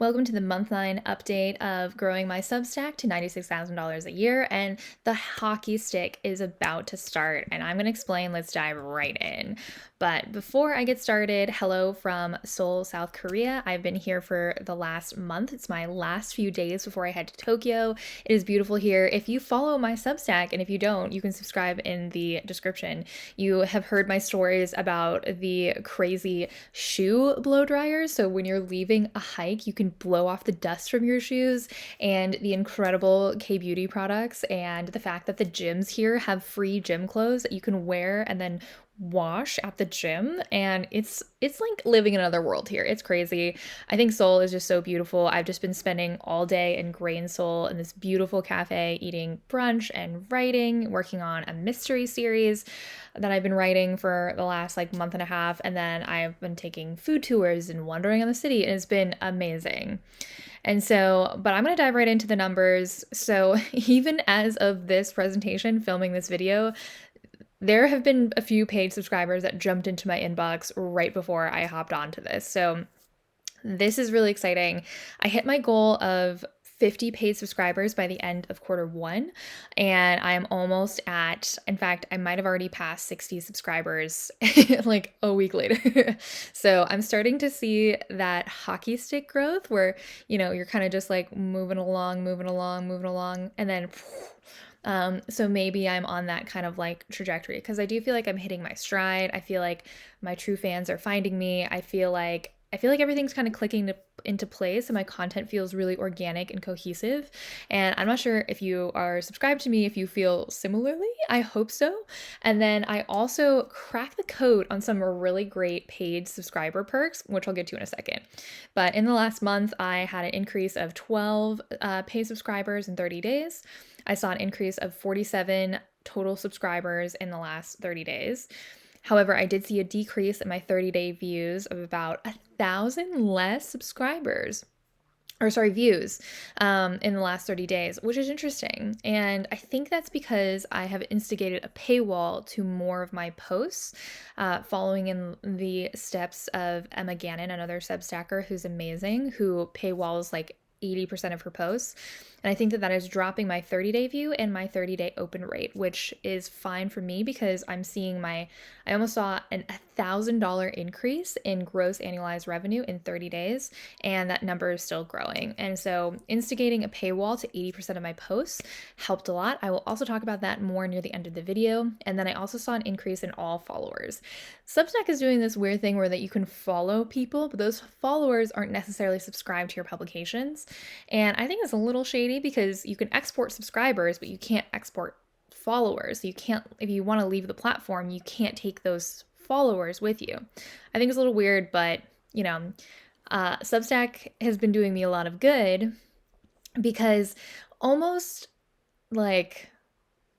Welcome to the month 9 update of growing my Substack to $96,000 a year, and the hockey stick is about to start, and I'm going to explain. Let's dive right in. But before I get started, hello from Seoul, South Korea. I've been here for the last month. It's my last few days before I head to Tokyo. It is beautiful here. If you follow my Substack, and if you don't, you can subscribe in the description. You have heard my stories about the crazy shoe blow dryers. So when you're leaving a hike, you can blow off the dust from your shoes, and the incredible K Beauty products, and the fact that the gyms here have free gym clothes that you can wear and then wash at the gym, and it's like living in another world here. It's crazy. I think Seoul is just so beautiful. I've just been spending all day in Grain Seoul in this beautiful cafe, eating brunch and writing, working on a mystery series that I've been writing for the last like month and a half, and then I've been taking food tours and wandering on the city, and it's been amazing. And so, but I'm going to dive right into the numbers. So, even as of this presentation, filming this video, there have been a few paid subscribers that jumped into my inbox right before I hopped onto this. So this is really exciting. I hit my goal of 50 paid subscribers by the end of quarter 1, and I'm almost at, in fact, I might have already passed 60 subscribers like a week later. So I'm starting to see that hockey stick growth where, you're kind of just like moving along, and then so maybe I'm on that kind of like trajectory, because I do feel like I'm hitting my stride. I feel like my true fans are finding me. I feel like everything's kind of clicking into place, and my content feels really organic and cohesive. And I'm not sure if you are subscribed to me, if you feel similarly. I hope so. And then I also cracked the code on some really great paid subscriber perks, which I'll get to in a second. But in the last month, I had an increase of 12 paid subscribers in 30 days. I saw an increase of 47 total subscribers in the last 30 days. However, I did see a decrease in my 30-day views of about 1,000 less subscribers, or sorry, views in the last 30 days, which is interesting. And I think that's because I have instigated a paywall to more of my posts, following in the steps of Emma Gannon, another Substacker who's amazing, who paywalls like 80% of her posts. And I think that is dropping my 30-day view and my 30-day open rate, which is fine for me because I'm seeing I almost saw an $1,000 increase in gross annualized revenue in 30 days, and that number is still growing. And so instigating a paywall to 80% of my posts helped a lot. I will also talk about that more near the end of the video. And then I also saw an increase in all followers. Substack is doing this weird thing where that you can follow people, but those followers aren't necessarily subscribed to your publications. And I think it's a little shady because you can export subscribers, but you can't export followers. You can't, if you want to leave the platform, you can't take those followers with you. I think it's a little weird, but Substack has been doing me a lot of good because almost like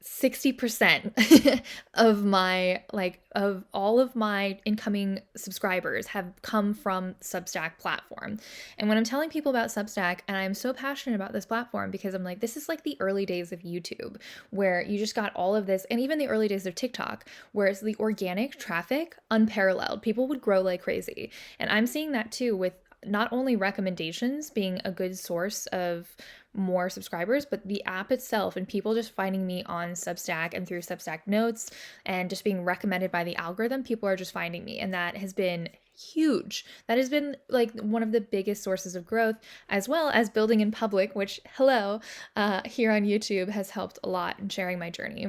60% of all of my incoming subscribers have come from Substack platform. And when I'm telling people about Substack, and I'm so passionate about this platform because I'm like, this is like the early days of YouTube, where you just got all of this, and even the early days of TikTok, where it's the organic traffic unparalleled. People would grow like crazy. And I'm seeing that too with not only recommendations being a good source of more subscribers, but the app itself and people just finding me on Substack and through Substack notes and just being recommended by the algorithm. People are just finding me, and that has been huge. That has been like one of the biggest sources of growth, as well as building in public, which here on YouTube has helped a lot in sharing my journey.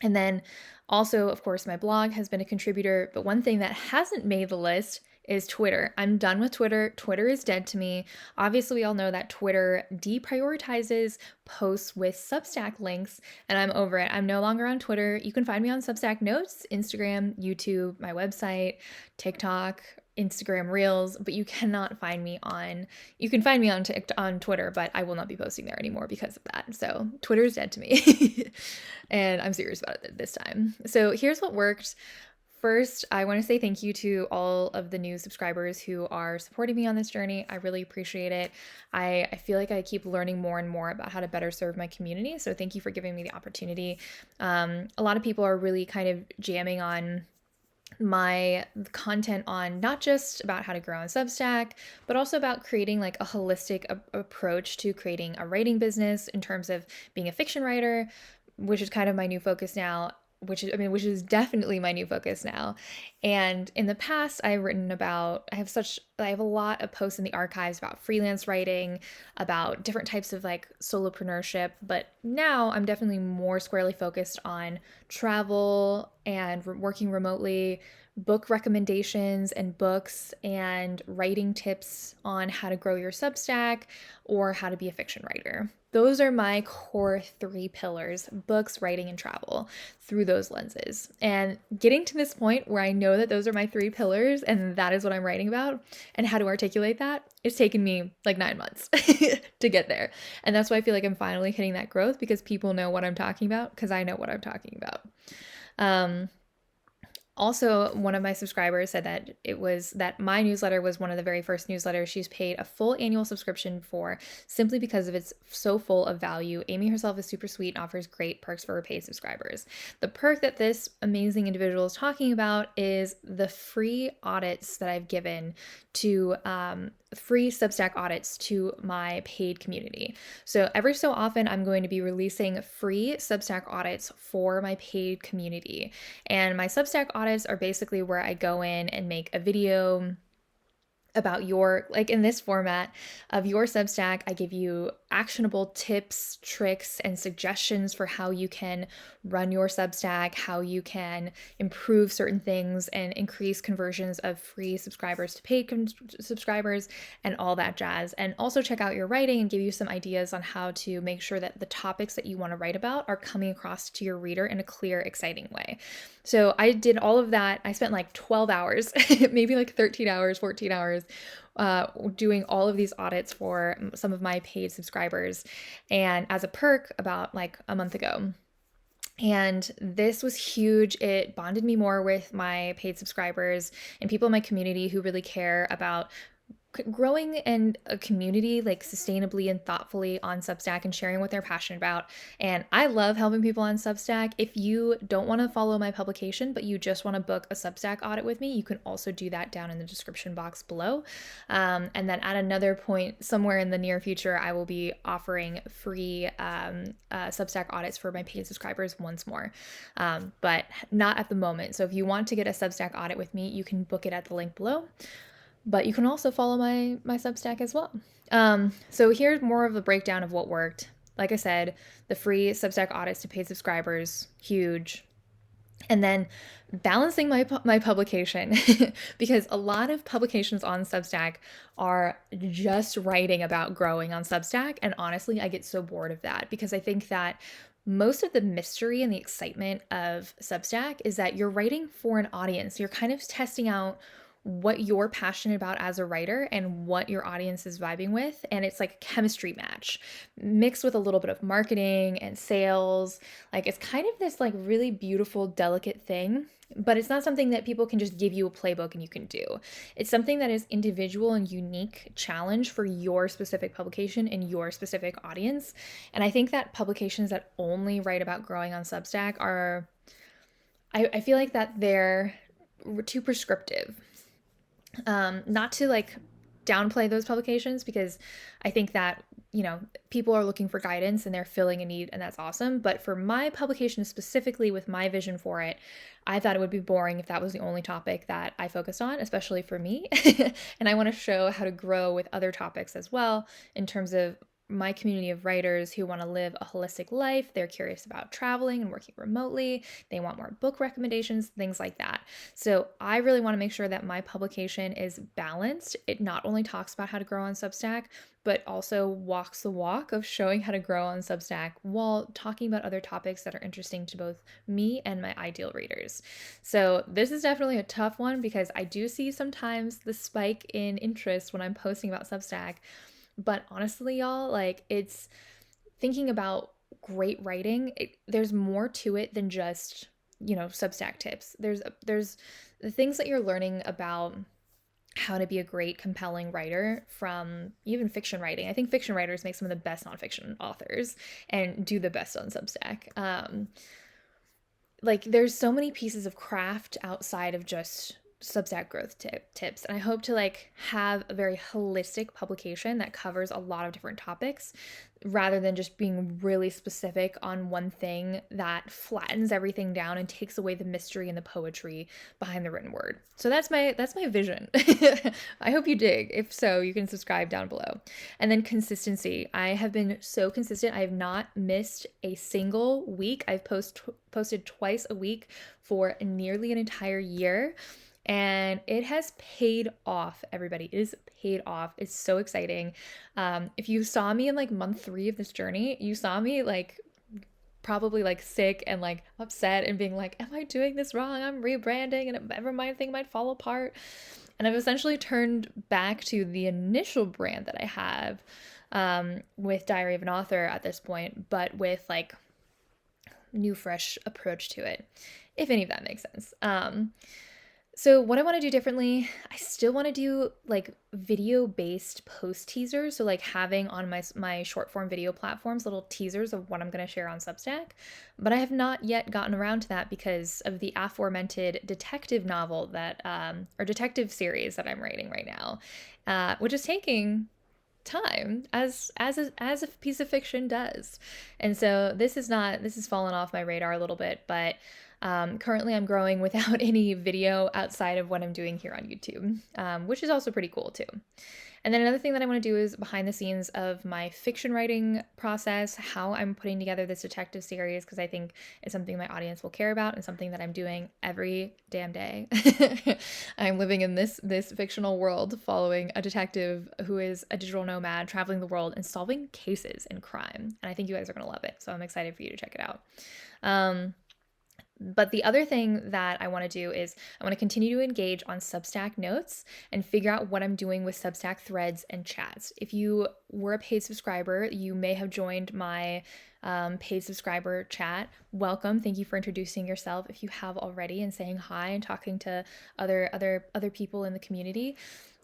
And then also, of course, my blog has been a contributor, but one thing that hasn't made the list is Twitter. I'm done with Twitter. Twitter is dead to me. Obviously, we all know that Twitter deprioritizes posts with Substack links, and I'm over it. I'm no longer on Twitter. You can find me on Substack notes, Instagram, YouTube, my website, TikTok, Instagram Reels, but you cannot find me on, you can find me on Twitter, but I will not be posting there anymore because of that. So Twitter is dead to me. And I'm serious about it this time. So here's what worked. First, I want to say thank you to all of the new subscribers who are supporting me on this journey. I really appreciate it. I feel like I keep learning more and more about how to better serve my community. So thank you for giving me the opportunity. A lot of people are really kind of jamming on my content on not just about how to grow on Substack, but also about creating like a holistic approach to creating a writing business in terms of being a fiction writer, which is kind of my new focus now. Which is definitely my new focus now. And in the past, I've written about, I have a lot of posts in the archives about freelance writing, about different types of like solopreneurship. But now I'm definitely more squarely focused on travel and working remotely, book recommendations and books, and writing tips on how to grow your Substack or how to be a fiction writer. Those are my core three pillars: books, writing, and travel through those lenses. And getting to this point where I know that those are my three pillars and that is what I'm writing about and how to articulate that, it's taken me like 9 months to get there. And that's why I feel like I'm finally hitting that growth, because people know what I'm talking about because I know what I'm talking about. Um, Also, one of my subscribers said that it was that my newsletter was one of the very first newsletters she's paid a full annual subscription for, simply because of it's so full of value. Amy herself is super sweet and offers great perks for her paid subscribers. The perk that this amazing individual is talking about is the free audits that I've given to free Substack audits to my paid community. So every so often, I'm going to be releasing free Substack audits for my paid community. And my Substack audits are basically where I go in and make a video about your, like in this format of your Substack. I give you actionable tips, tricks, and suggestions for how you can run your Substack, how you can improve certain things and increase conversions of free subscribers to paid subscribers and all that jazz. And also check out your writing and give you some ideas on how to make sure that the topics that you want to write about are coming across to your reader in a clear, exciting way. So I did all of that. I spent like 12 hours, maybe like 13 hours, 14 hours, doing all of these audits for some of my paid subscribers. And as a perk, about like a month ago. And this was huge. It bonded me more with my paid subscribers and people in my community who really care about growing in a community like sustainably and thoughtfully on Substack and sharing what they're passionate about. And I love helping people on Substack. If you don't want to follow my publication, but you just want to book a Substack audit with me, you can also do that down in the description box below. And then at another point, somewhere in the near future, I will be offering free Substack audits for my paid subscribers once more, but not at the moment. So if you want to get a Substack audit with me, you can book it at the link below. But you can also follow my Substack as well. So here's more of the breakdown of what worked. Like I said, the free Substack audits to paid subscribers, huge. And then balancing my publication, because a lot of publications on Substack are just writing about growing on Substack. And honestly, I get so bored of that, because I think that most of the mystery and the excitement of Substack is that you're writing for an audience. You're kind of testing out what you're passionate about as a writer and what your audience is vibing with. And it's like a chemistry match mixed with a little bit of marketing and sales. Like it's kind of this like really beautiful, delicate thing, but it's not something that people can just give you a playbook and you can do. It's something that is individual and unique challenge for your specific publication and your specific audience. And I think that publications that only write about growing on Substack are, I feel like that they're too prescriptive. Not to like downplay those publications, because I think that, you know, people are looking for guidance and they're filling a need, and that's awesome. But for my publication specifically, with my vision for it, I thought it would be boring if that was the only topic that I focused on, especially for me. And I want to show how to grow with other topics as well, in terms of my community of writers who want to live a holistic life. They're curious about traveling and working remotely. They want more book recommendations, things like that. So I really want to make sure that my publication is balanced. It not only talks about how to grow on Substack, but also walks the walk of showing how to grow on Substack while talking about other topics that are interesting to both me and my ideal readers. So this is definitely a tough one, because I do see sometimes the spike in interest when I'm posting about Substack. But honestly, y'all, like, it's thinking about great writing. There's more to it than just, you know, Substack tips. There's the things that you're learning about how to be a great, compelling writer from even fiction writing. I think fiction writers make some of the best nonfiction authors and do the best on Substack. like there's so many pieces of craft outside of just Substack growth tips, and I hope to like have a very holistic publication that covers a lot of different topics rather than just being really specific on one thing that flattens everything down and takes away the mystery and the poetry behind the written word. So that's my vision. I hope you dig. If so, you can subscribe down below. And then consistency. I have been so consistent. I have not missed a single week. I've posted twice a week for nearly an entire year. And it has paid off, everybody. It is paid off. It's so exciting. If you saw me in like month 3 of this journey, you saw me like probably like sick and like upset and being like, am I doing this wrong? I'm rebranding and every thing might fall apart. And I've essentially turned back to the initial brand that I have with Diary of an Author at this point, but with like new, fresh approach to it, if any of that makes sense. So what I want to do differently, I still want to do like video-based post teasers. So like having on my short form video platforms little teasers of what I'm going to share on Substack. But I have not yet gotten around to that because of the aforementioned detective novel that or detective series that I'm writing right now, which is taking time as a piece of fiction does. And so this has fallen off my radar a little bit, but currently I'm growing without any video outside of what I'm doing here on YouTube, which is also pretty cool too. And then another thing that I want to do is behind the scenes of my fiction writing process, how I'm putting together this detective series, because I think it's something my audience will care about and something that I'm doing every damn day. I'm living in this fictional world following a detective who is a digital nomad traveling the world and solving cases in crime. And I think you guys are going to love it. So I'm excited for you to check it out. But the other thing that I want to do is I want to continue to engage on Substack notes and figure out what I'm doing with Substack threads and chats. If you were a paid subscriber, you may have joined my paid subscriber chat. Welcome. Thank you for introducing yourself if you have already and saying hi and talking to other people in the community.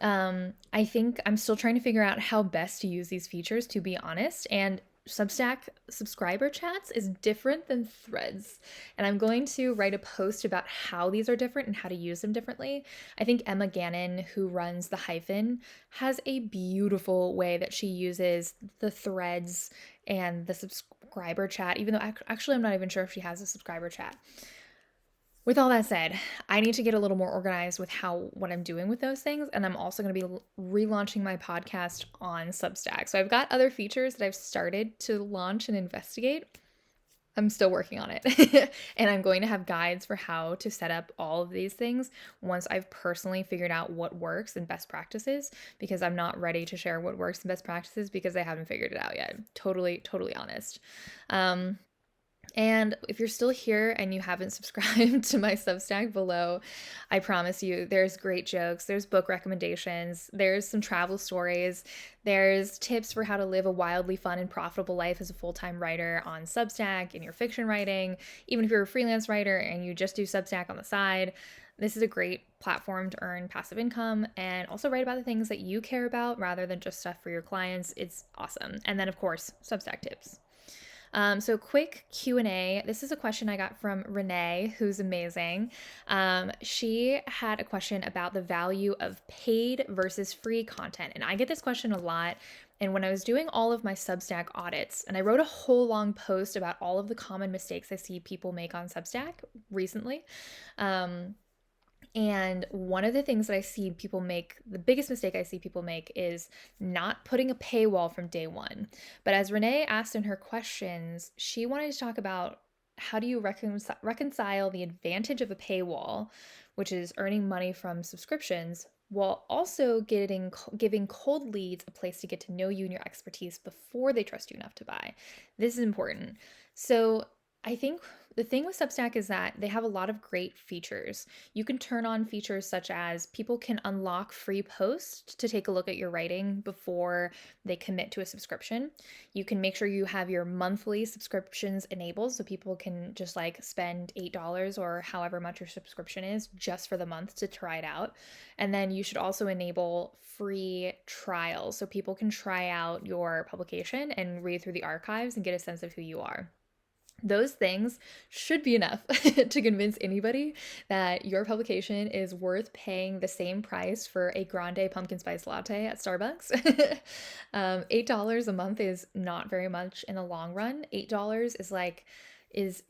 I think I'm still trying to figure out how best to use these features, to be honest. And Substack subscriber chats is different than threads. And I'm going to write a post about how these are different and how to use them differently. I think Emma Gannon, who runs the Hyphen, has a beautiful way that she uses the threads and the subscriber chat, even though actually I'm not even sure if she has a subscriber chat. With all that said, I need to get a little more organized with what I'm doing with those things. And I'm also going to be relaunching my podcast on Substack. So I've got other features that I've started to launch and investigate. I'm still working on it. And I'm going to have guides for how to set up all of these things once I've personally figured out what works and best practices, because I'm not ready to share what works and best practices because I haven't figured it out yet. Totally honest. And if you're still here and you haven't subscribed to my Substack below, I promise you there's great jokes, there's book recommendations, there's some travel stories, there's tips for how to live a wildly fun and profitable life as a full-time writer on Substack in your fiction writing. Even if you're a freelance writer and you just do Substack on the side, this is a great platform to earn passive income and also write about the things that you care about rather than just stuff for your clients. It's awesome. And then, of course, Substack tips. So quick Q&A. This is a question I got from Renee, who's amazing. She had a question about the value of paid versus free content. And I get this question a lot. And when I was doing all of my Substack audits, and I wrote a whole long post about all of the common mistakes I see people make on Substack recently. And one of the things that I see people make, the biggest mistake I see people make is not putting a paywall from day one. But as Renee asked in her questions, she wanted to talk about how do you reconcile the advantage of a paywall, which is earning money from subscriptions, while also giving cold leads a place to get to know you and your expertise before they trust you enough to buy. This is important. So I think the thing with Substack is that they have a lot of great features. You can turn on features such as people can unlock free posts to take a look at your writing before they commit to a subscription. You can make sure you have your monthly subscriptions enabled so people can just like spend $8 or however much your subscription is just for the month to try it out. And then you should also enable free trials so people can try out your publication and read through the archives and get a sense of who you are. Those things should be enough to convince anybody that your publication is worth paying the same price for a grande pumpkin spice latte at Starbucks. $8 a month is not very much in the long run. $8 is is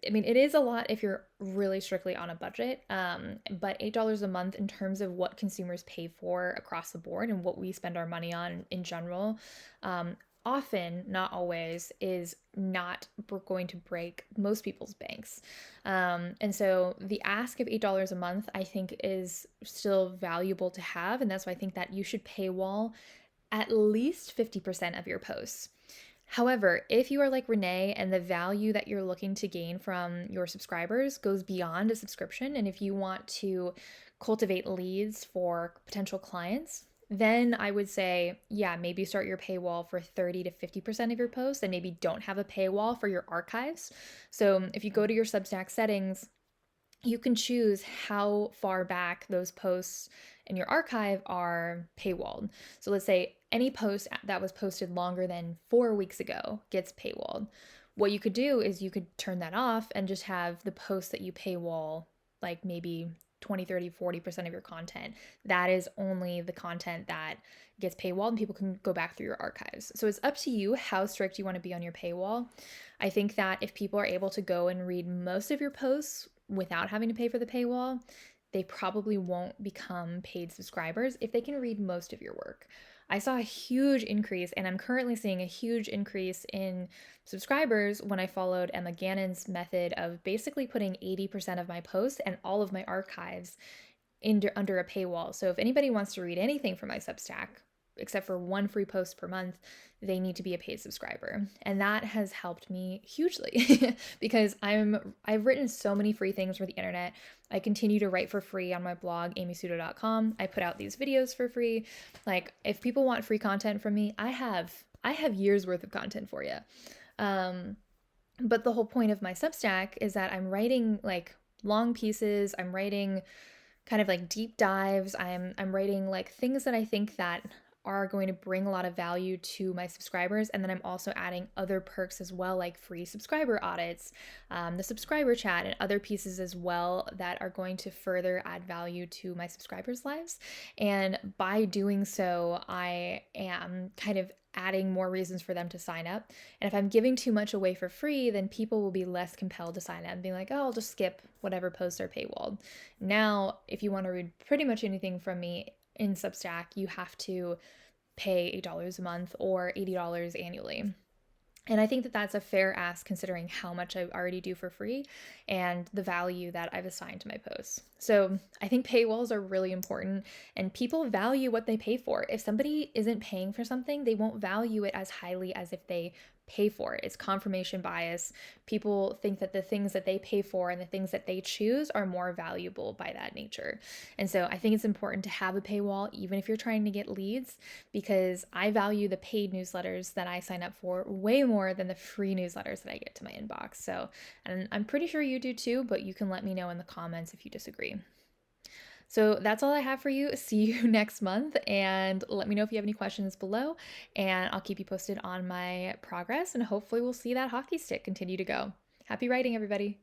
I mean, it is a lot if you're really strictly on a budget, but $8 a month in terms of what consumers pay for across the board and what we spend our money on in general, um, often, not always, is not going to break most people's banks. And so the ask of $8 a month, I think, is still valuable to have. And that's why I think that you should paywall at least 50% of your posts. However, if you are like Renee and the value that you're looking to gain from your subscribers goes beyond a subscription, and if you want to cultivate leads for potential clients, then I would say, yeah, maybe start your paywall for 30 to 50% of your posts and maybe don't have a paywall for your archives. So if you go to your Substack settings, you can choose how far back those posts in your archive are paywalled. So let's say any post that was posted longer than 4 weeks ago gets paywalled. What you could do is you could turn that off and just have the posts that you paywall, like maybe 20, 30, 40% of your content. That is only the content that gets paywalled and people can go back through your archives. So it's up to you how strict you want to be on your paywall. I think that if people are able to go and read most of your posts without having to pay for the paywall, they probably won't become paid subscribers if they can read most of your work. I saw a huge increase, and I'm currently seeing a huge increase in subscribers when I followed Emma Gannon's method of basically putting 80% of my posts and all of my archives under a paywall. So if anybody wants to read anything from my Substack, except for one free post per month, they need to be a paid subscriber. And that has helped me hugely because I've written so many free things for the internet. I continue to write for free on my blog, amysudo.com. I put out these videos for free. Like, if people want free content from me, I have years worth of content for you. But the whole point of my Substack is that I'm writing like long pieces. I'm writing kind of like deep dives. I'm writing like things that I think that are going to bring a lot of value to my subscribers. And then I'm also adding other perks as well, like free subscriber audits, the subscriber chat, and other pieces as well that are going to further add value to my subscribers' lives. And by doing so, I am kind of adding more reasons for them to sign up. And if I'm giving too much away for free, then people will be less compelled to sign up and be like, oh, I'll just skip whatever posts are paywalled. Now, if you want to read pretty much anything from me in Substack, you have to pay $8 a month or $80 annually. And I think that that's a fair ask considering how much I already do for free and the value that I've assigned to my posts. So I think paywalls are really important and people value what they pay for. If somebody isn't paying for something, they won't value it as highly as if they pay for it. It's confirmation bias. People think that the things that they pay for and the things that they choose are more valuable by that nature. And so I think it's important to have a paywall, even if you're trying to get leads, because I value the paid newsletters that I sign up for way more than the free newsletters that I get to my inbox. So, and I'm pretty sure you do too, but you can let me know in the comments if you disagree. So that's all I have for you. See you next month, and let me know if you have any questions below, and I'll keep you posted on my progress, and hopefully we'll see that hockey stick continue to go. Happy writing, everybody.